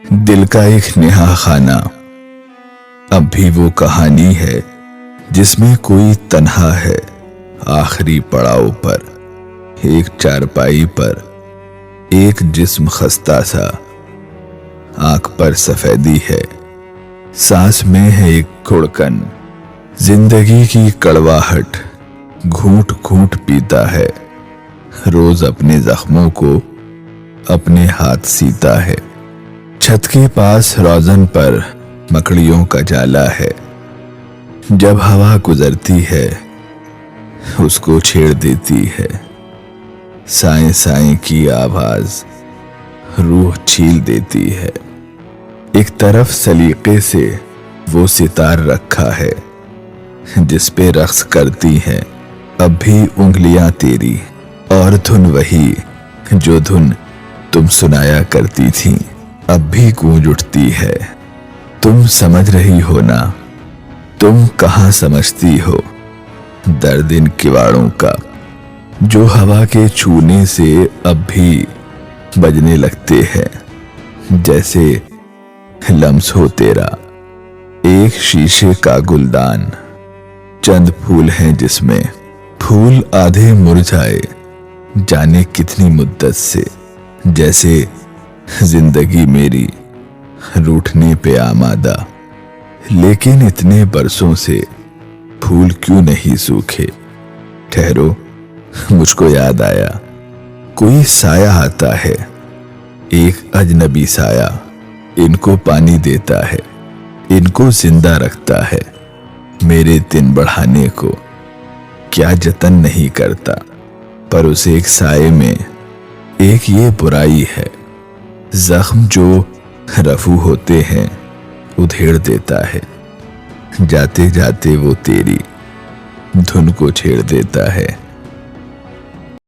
दिल का एक नेहा खाना अब भी वो कहानी है जिसमें कोई तन्हा है। आखिरी पड़ाव पर एक चारपाई पर एक जिस्म खस्ता सा, आंख पर सफेदी है, सांस में है एक घुड़कन। जिंदगी की कड़वाहट घूंट घूंट पीता है, रोज अपने जख्मों को अपने हाथ सीता है। छत के पास रोजन पर मकड़ियों का जाला है, जब हवा गुजरती है उसको छेड़ देती है। साएं साएं की आवाज रूह छील देती है। एक तरफ सलीके से वो सितार रखा है जिस पे रक्स करती हैं अब भी उंगलियां तेरी, और धुन वही जो धुन तुम सुनाया करती थी अब भी गूंज उठती है। तुम समझ रही हो ना, तुम कहां समझती हो दर्द इन किवाड़ों का, जो हवा के छूने से अब भी बजने लगते हैं जैसे लम्स हो तेरा। एक शीशे का गुलदान, चंद फूल हैं जिसमें फूल आधे मुरझाए जाने कितनी मुद्दत से, जैसे जिंदगी मेरी रूठने पे आमादा। लेकिन इतने बरसों से फूल क्यों नहीं सूखे। ठहरो, मुझको याद आया, कोई साया आता है, एक अजनबी साया, इनको पानी देता है, इनको जिंदा रखता है। मेरे दिन बढ़ाने को क्या जतन नहीं करता, पर उस एक साये में एक ये बुराई है, जख्म जो रफू होते हैं उधेड़ देता है। जाते जाते वो तेरी धुन को छेड़ देता है।